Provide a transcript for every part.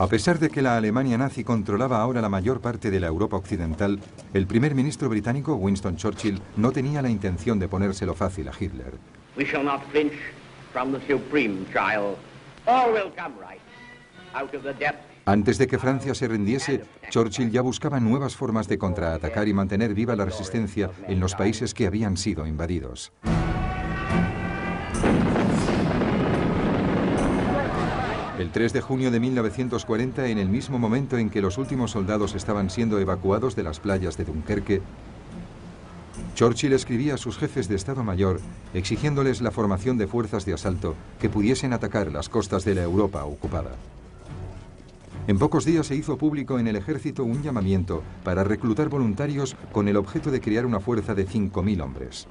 A pesar de que la Alemania nazi controlaba ahora la mayor parte de la Europa occidental, el primer ministro británico, Winston Churchill, no tenía la intención de ponérselo fácil a Hitler. We shall not flinch from the supreme trial. All will come right out of the depths. Antes de que Francia se rindiese, Churchill ya buscaba nuevas formas de contraatacar y mantener viva la resistencia en los países que habían sido invadidos. El 3 de junio de 1940, en el mismo momento en que los últimos soldados estaban siendo evacuados de las playas de Dunkerque, Churchill escribía a sus jefes de Estado Mayor exigiéndoles la formación de fuerzas de asalto que pudiesen atacar las costas de la Europa ocupada. En pocos días se hizo público en el ejército un llamamiento para reclutar voluntarios con el objeto de crear una fuerza de 5.000 hombres.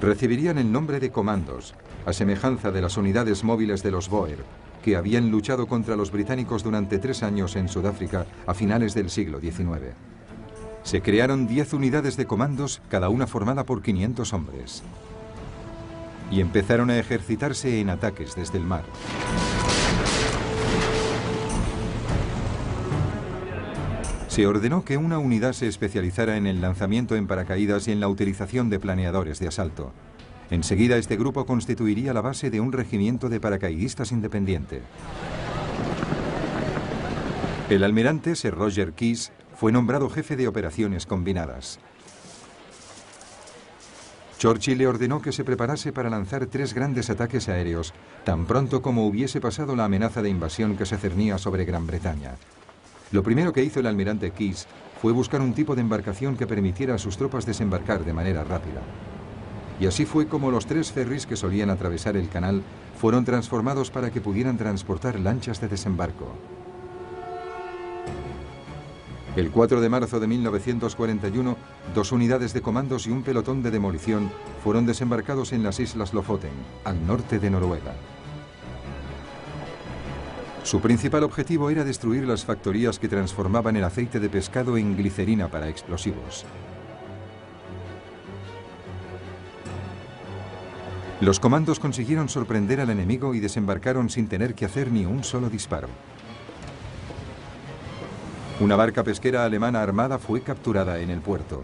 Recibirían el nombre de comandos, a semejanza de las unidades móviles de los Boer, que habían luchado contra los británicos durante 3 años en Sudáfrica a finales del siglo XIX. Se crearon 10 unidades de comandos, cada una formada por 500 hombres. Y empezaron a ejercitarse en ataques desde el mar. Se ordenó que una unidad se especializara en el lanzamiento en paracaídas y en la utilización de planeadores de asalto. Enseguida este grupo constituiría la base de un regimiento de paracaidistas independiente. El almirante Sir Roger Keyes fue nombrado jefe de operaciones combinadas. Churchill le ordenó que se preparase para lanzar 3 grandes ataques aéreos, tan pronto como hubiese pasado la amenaza de invasión que se cernía sobre Gran Bretaña. Lo primero que hizo el almirante Keyes fue buscar un tipo de embarcación que permitiera a sus tropas desembarcar de manera rápida. Y así fue como los 3 ferries que solían atravesar el canal fueron transformados para que pudieran transportar lanchas de desembarco. El 4 de marzo de 1941, 2 unidades de comandos y un pelotón de demolición fueron desembarcados en las Islas Lofoten, al norte de Noruega. Su principal objetivo era destruir las factorías que transformaban el aceite de pescado en glicerina para explosivos. Los comandos consiguieron sorprender al enemigo y desembarcaron sin tener que hacer ni un solo disparo. Una barca pesquera alemana armada fue capturada en el puerto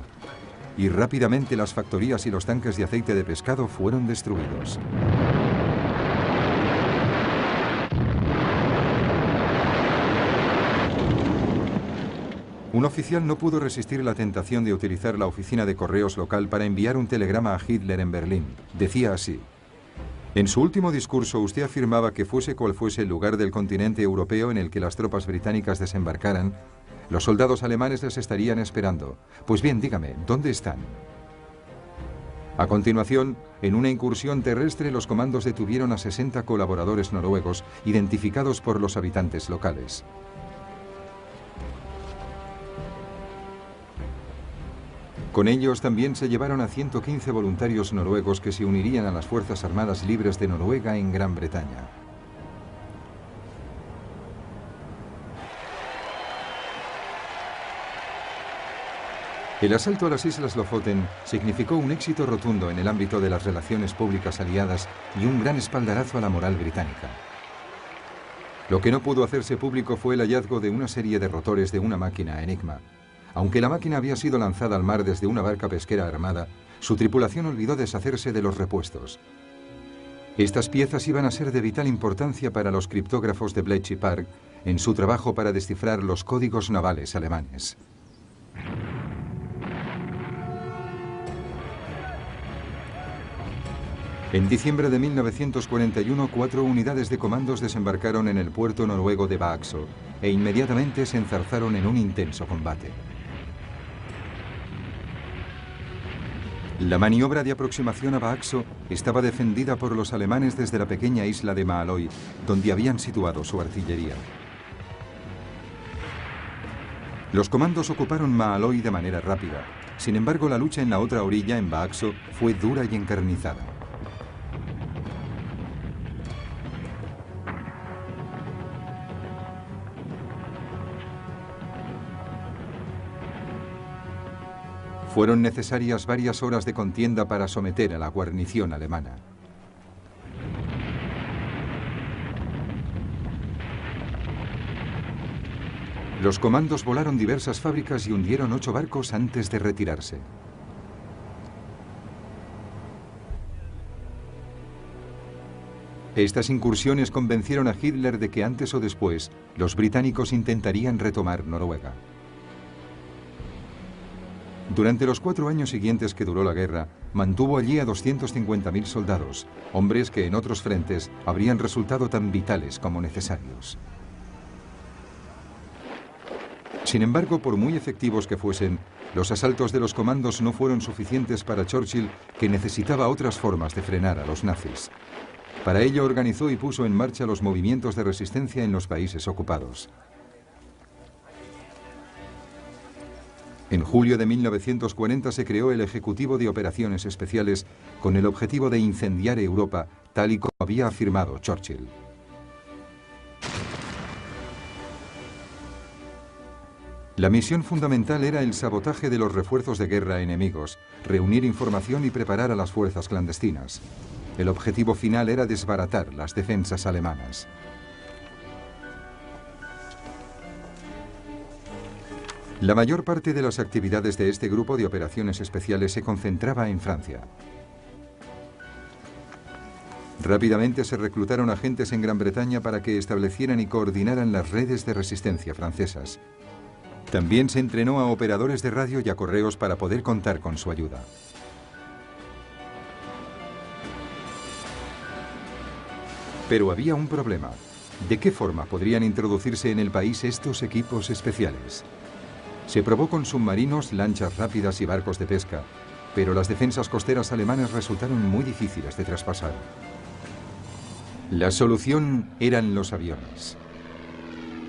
y rápidamente las factorías y los tanques de aceite de pescado fueron destruidos. Un oficial no pudo resistir la tentación de utilizar la oficina de correos local para enviar un telegrama a Hitler en Berlín. Decía así: en su último discurso usted afirmaba que fuese cual fuese el lugar del continente europeo en el que las tropas británicas desembarcaran, los soldados alemanes les estarían esperando. Pues bien, dígame, ¿dónde están? A continuación, en una incursión terrestre, los comandos detuvieron a 60 colaboradores noruegos identificados por los habitantes locales. Con ellos también se llevaron a 115 voluntarios noruegos que se unirían a las Fuerzas Armadas Libres de Noruega en Gran Bretaña. El asalto a las Islas Lofoten significó un éxito rotundo en el ámbito de las relaciones públicas aliadas y un gran espaldarazo a la moral británica. Lo que no pudo hacerse público fue el hallazgo de una serie de rotores de una máquina Enigma. Aunque la máquina había sido lanzada al mar desde una barca pesquera armada, su tripulación olvidó deshacerse de los repuestos. Estas piezas iban a ser de vital importancia para los criptógrafos de Bletchley Park en su trabajo para descifrar los códigos navales alemanes. En diciembre de 1941, 4 unidades de comandos desembarcaron en el puerto noruego de Vaxo e inmediatamente se enzarzaron en un intenso combate. La maniobra de aproximación a Vaxo estaba defendida por los alemanes desde la pequeña isla de Maaløy, donde habían situado su artillería. Los comandos ocuparon Maaløy de manera rápida. Sin embargo, la lucha en la otra orilla, en Vaxo, fue dura y encarnizada. Fueron necesarias varias horas de contienda para someter a la guarnición alemana. Los comandos volaron diversas fábricas y hundieron 8 barcos antes de retirarse. Estas incursiones convencieron a Hitler de que antes o después los británicos intentarían retomar Noruega. Durante los 4 años siguientes que duró la guerra, mantuvo allí a 250.000 soldados, hombres que en otros frentes habrían resultado tan vitales como necesarios. Sin embargo, por muy efectivos que fuesen, los asaltos de los comandos no fueron suficientes para Churchill, que necesitaba otras formas de frenar a los nazis. Para ello organizó y puso en marcha los movimientos de resistencia en los países ocupados. En julio de 1940 se creó el Ejecutivo de Operaciones Especiales con el objetivo de incendiar Europa, tal y como había afirmado Churchill. La misión fundamental era el sabotaje de los refuerzos de guerra enemigos, reunir información y preparar a las fuerzas clandestinas. El objetivo final era desbaratar las defensas alemanas. La mayor parte de las actividades de este grupo de operaciones especiales se concentraba en Francia. Rápidamente se reclutaron agentes en Gran Bretaña para que establecieran y coordinaran las redes de resistencia francesas. También se entrenó a operadores de radio y a correos para poder contar con su ayuda. Pero había un problema. ¿De qué forma podrían introducirse en el país estos equipos especiales? Se probó con submarinos, lanchas rápidas y barcos de pesca, pero las defensas costeras alemanas resultaron muy difíciles de traspasar. La solución eran los aviones.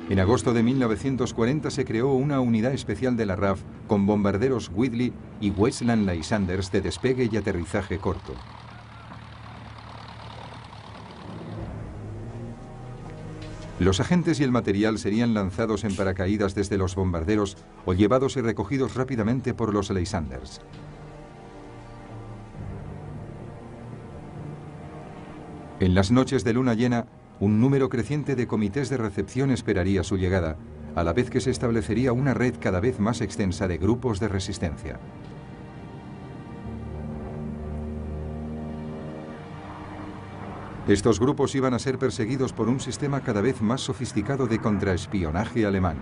En agosto de 1940 se creó una unidad especial de la RAF con bombarderos Whitley y Westland Lysander de despegue y aterrizaje corto. Los agentes y el material serían lanzados en paracaídas desde los bombarderos o llevados y recogidos rápidamente por los Lysanders. En las noches de luna llena, un número creciente de comités de recepción esperaría su llegada, a la vez que se establecería una red cada vez más extensa de grupos de resistencia. Estos grupos iban a ser perseguidos por un sistema cada vez más sofisticado de contraespionaje alemán.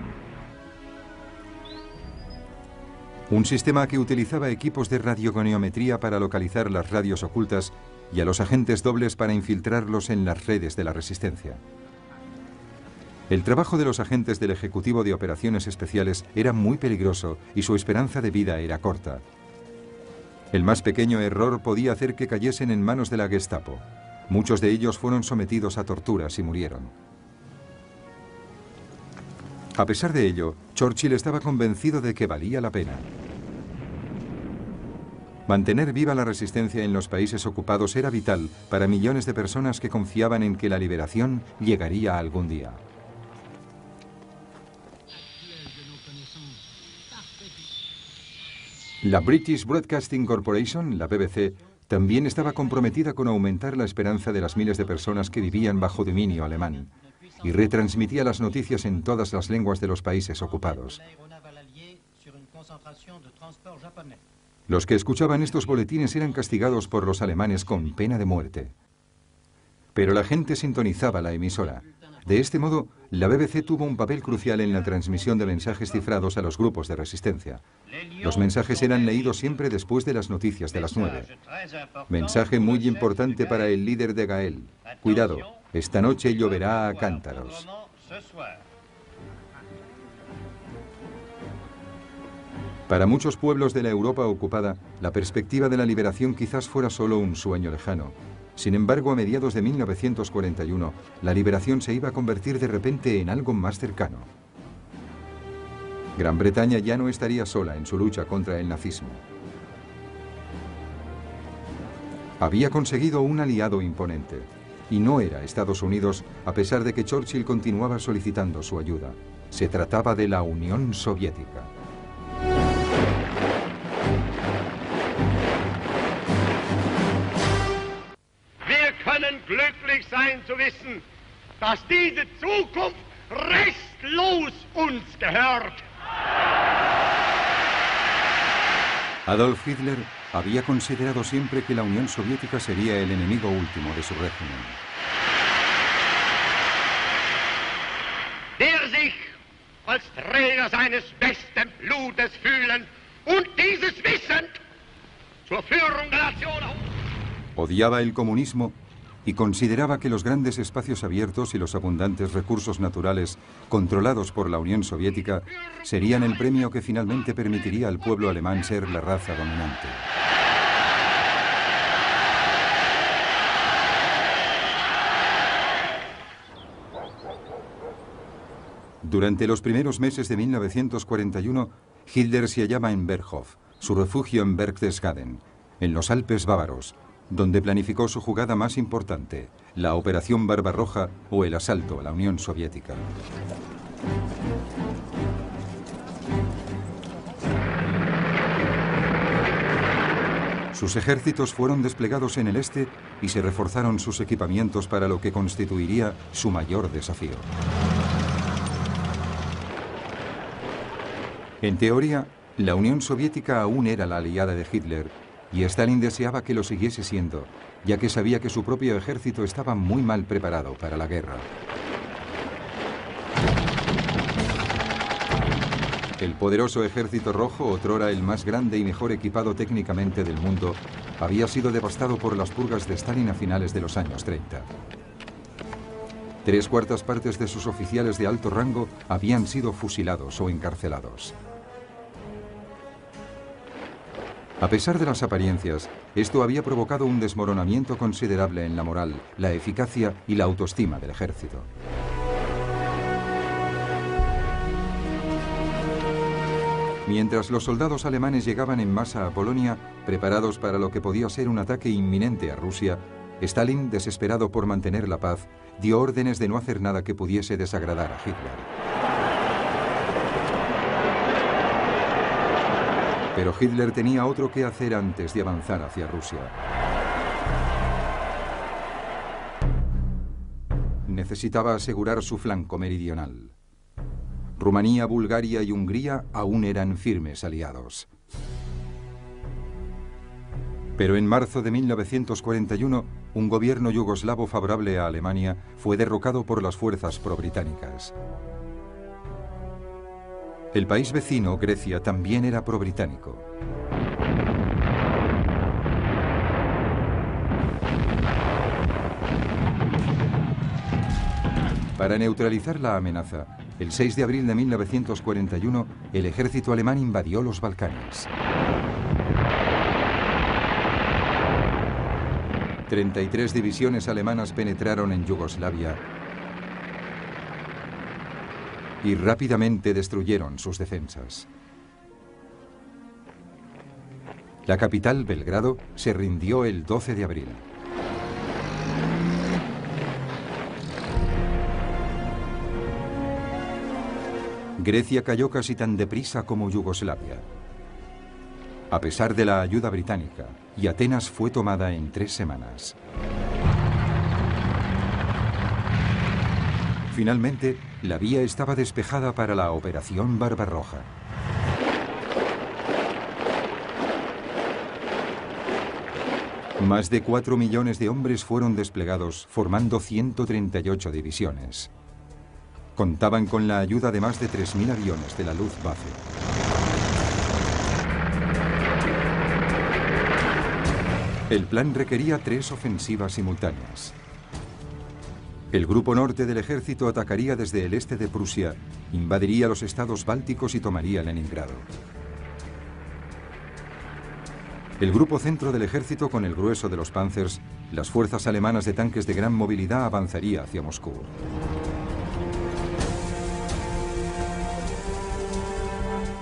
Un sistema que utilizaba equipos de radiogoniometría para localizar las radios ocultas y a los agentes dobles para infiltrarlos en las redes de la resistencia. El trabajo de los agentes del Ejecutivo de Operaciones Especiales era muy peligroso y su esperanza de vida era corta. El más pequeño error podía hacer que cayesen en manos de la Gestapo. Muchos de ellos fueron sometidos a torturas y murieron. A pesar de ello, Churchill estaba convencido de que valía la pena. Mantener viva la resistencia en los países ocupados era vital para millones de personas que confiaban en que la liberación llegaría algún día. La British Broadcasting Corporation, la BBC, también estaba comprometida con aumentar la esperanza de las miles de personas que vivían bajo dominio alemán y retransmitía las noticias en todas las lenguas de los países ocupados. Los que escuchaban estos boletines eran castigados por los alemanes con pena de muerte. Pero la gente sintonizaba la emisora. De este modo, la BBC tuvo un papel crucial en la transmisión de mensajes cifrados a los grupos de resistencia. Los mensajes eran leídos siempre después de las noticias de las 9. Mensaje muy importante para el líder de Gael. Cuidado, esta noche lloverá a cántaros. Para muchos pueblos de la Europa ocupada, la perspectiva de la liberación quizás fuera solo un sueño lejano. Sin embargo, a mediados de 1941, la liberación se iba a convertir de repente en algo más cercano. Gran Bretaña ya no estaría sola en su lucha contra el nazismo. Había conseguido un aliado imponente, y no era Estados Unidos, a pesar de que Churchill continuaba solicitando su ayuda. Se trataba de la Unión Soviética. Wir können glücklich sein zu wissen, dass diese Zukunft recht Los uns gehört. Adolf Hitler había considerado siempre que la Unión Soviética sería el enemigo último de su régimen. Der sich als Träger seines besten Blutes fühlen und dieses wissend zur Führung der Nation. Odiaba el comunismo y consideraba que los grandes espacios abiertos y los abundantes recursos naturales controlados por la Unión Soviética serían el premio que finalmente permitiría al pueblo alemán ser la raza dominante. Durante los primeros meses de 1941, Hitler se hallaba en Berghof, su refugio en Berchtesgaden, en los Alpes bávaros, donde planificó su jugada más importante, la Operación Barbarroja o el asalto a la Unión Soviética. Sus ejércitos fueron desplegados en el este y se reforzaron sus equipamientos para lo que constituiría su mayor desafío. En teoría, la Unión Soviética aún era la aliada de Hitler, y Stalin deseaba que lo siguiese siendo, ya que sabía que su propio ejército estaba muy mal preparado para la guerra. El poderoso Ejército Rojo, otrora el más grande y mejor equipado técnicamente del mundo, había sido devastado por las purgas de Stalin a finales de los años 30. 3/4 partes de sus oficiales de alto rango habían sido fusilados o encarcelados. A pesar de las apariencias, esto había provocado un desmoronamiento considerable en la moral, la eficacia y la autoestima del ejército. Mientras los soldados alemanes llegaban en masa a Polonia, preparados para lo que podía ser un ataque inminente a Rusia, Stalin, desesperado por mantener la paz, dio órdenes de no hacer nada que pudiese desagradar a Hitler. Pero Hitler tenía otro que hacer antes de avanzar hacia Rusia. Necesitaba asegurar su flanco meridional. Rumanía, Bulgaria y Hungría aún eran firmes aliados. Pero en marzo de 1941, un gobierno yugoslavo favorable a Alemania fue derrocado por las fuerzas pro-británicas. El país vecino, Grecia, también era pro-británico. Para neutralizar la amenaza, el 6 de abril de 1941, el ejército alemán invadió los Balcanes. 33 divisiones alemanas penetraron en Yugoslavia y rápidamente destruyeron sus defensas. La capital, Belgrado, se rindió el 12 de abril. Grecia cayó casi tan deprisa como Yugoslavia, a pesar de la ayuda británica, y Atenas fue tomada en 3 semanas. Finalmente, la vía estaba despejada para la Operación Barbarroja. Más de 4 millones de hombres fueron desplegados, formando 138 divisiones. Contaban con la ayuda de más de 3.000 aviones de la Luftwaffe. El plan requería 3 ofensivas simultáneas. El grupo norte del ejército atacaría desde el este de Prusia, invadiría los estados bálticos y tomaría Leningrado. El grupo centro del ejército, con el grueso de los Panzers, las fuerzas alemanas de tanques de gran movilidad, avanzaría hacia Moscú.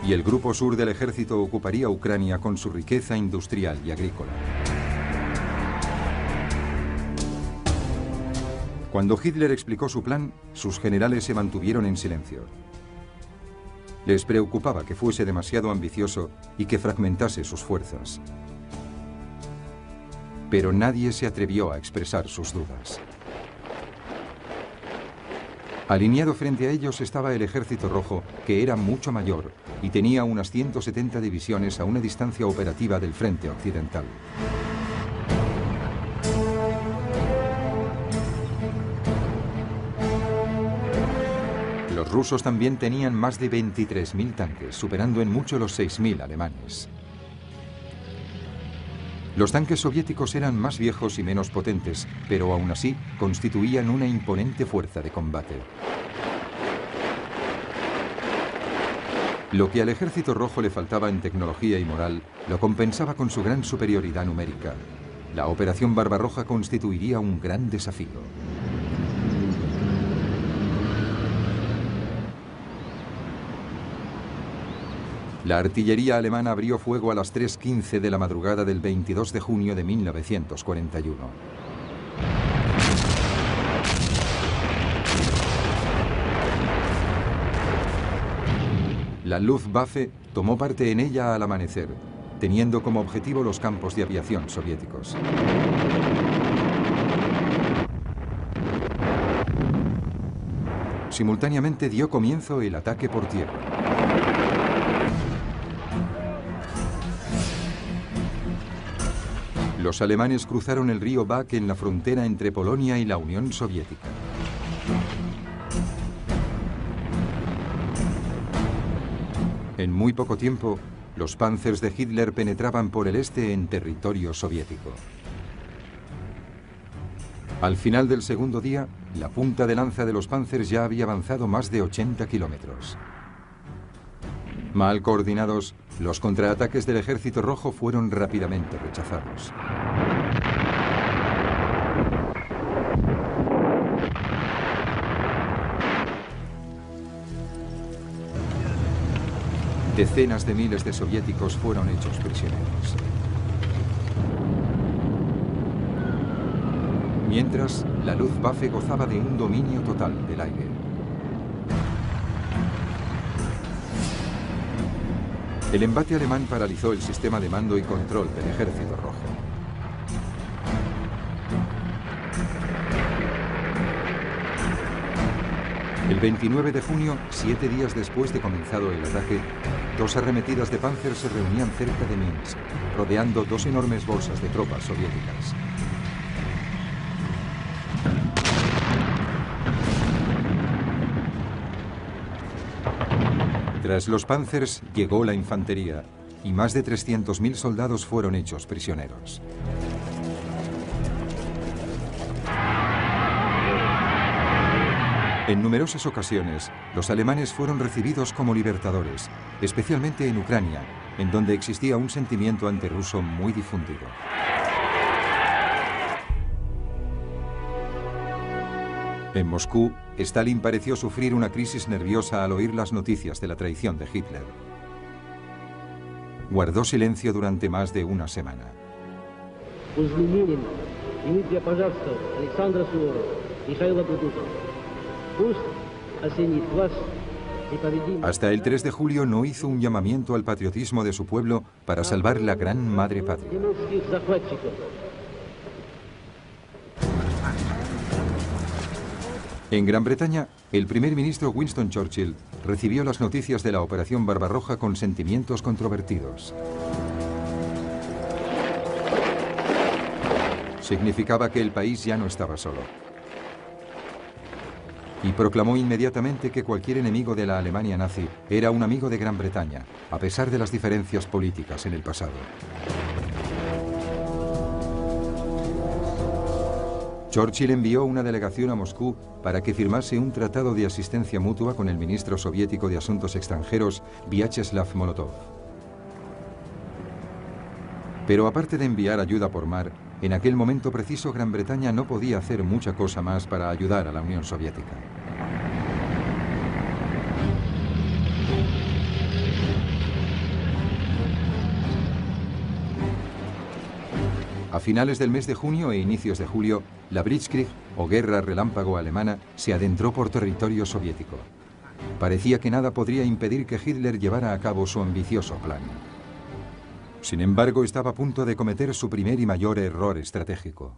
Y el grupo sur del ejército ocuparía Ucrania con su riqueza industrial y agrícola. Cuando Hitler explicó su plan, sus generales se mantuvieron en silencio. Les preocupaba que fuese demasiado ambicioso y que fragmentase sus fuerzas. Pero nadie se atrevió a expresar sus dudas. Alineado frente a ellos estaba el Ejército Rojo, que era mucho mayor y tenía unas 170 divisiones a una distancia operativa del frente occidental. Los rusos también tenían más de 23.000 tanques, superando en mucho los 6.000 alemanes. Los tanques soviéticos eran más viejos y menos potentes, pero aún así constituían una imponente fuerza de combate. Lo que al Ejército Rojo le faltaba en tecnología y moral, lo compensaba con su gran superioridad numérica. La Operación Barbarroja constituiría un gran desafío. La artillería alemana abrió fuego a las 3:15 de la madrugada del 22 de junio de 1941. La Luftwaffe tomó parte en ella al amanecer, teniendo como objetivo los campos de aviación soviéticos. Simultáneamente dio comienzo el ataque por tierra. Los alemanes cruzaron el río Bak en la frontera entre Polonia y la Unión Soviética. En muy poco tiempo, los Panzers de Hitler penetraban por el este en territorio soviético. Al final del segundo día, la punta de lanza de los Panzers ya había avanzado más de 80 kilómetros. Mal coordinados, los contraataques del Ejército Rojo fueron rápidamente rechazados. Decenas de miles de soviéticos fueron hechos prisioneros. Mientras, la Luftwaffe gozaba de un dominio total del aire. El embate alemán paralizó el sistema de mando y control del Ejército Rojo. El 29 de junio, 7 días después de comenzado el ataque, 2 arremetidas de Panzer se reunían cerca de Minsk, rodeando 2 enormes bolsas de tropas soviéticas. Tras los Panzers llegó la infantería y más de 300.000 soldados fueron hechos prisioneros. En numerosas ocasiones, los alemanes fueron recibidos como libertadores, especialmente en Ucrania, en donde existía un sentimiento antirruso muy difundido. En Moscú, Stalin pareció sufrir una crisis nerviosa al oír las noticias de la traición de Hitler. Guardó silencio durante más de una semana. Hasta el 3 de julio no hizo un llamamiento al patriotismo de su pueblo para salvar la gran madre patria. En Gran Bretaña, el primer ministro Winston Churchill recibió las noticias de la Operación Barbarroja con sentimientos controvertidos. Significaba que el país ya no estaba solo. Y proclamó inmediatamente que cualquier enemigo de la Alemania nazi era un amigo de Gran Bretaña, a pesar de las diferencias políticas en el pasado. Churchill envió una delegación a Moscú para que firmase un tratado de asistencia mutua con el ministro soviético de Asuntos Extranjeros, Vyacheslav Molotov. Pero aparte de enviar ayuda por mar, en aquel momento preciso Gran Bretaña no podía hacer mucha cosa más para ayudar a la Unión Soviética. A finales del mes de junio e inicios de julio, la Blitzkrieg, o guerra relámpago alemana, se adentró por territorio soviético. Parecía que nada podría impedir que Hitler llevara a cabo su ambicioso plan. Sin embargo, estaba a punto de cometer su primer y mayor error estratégico.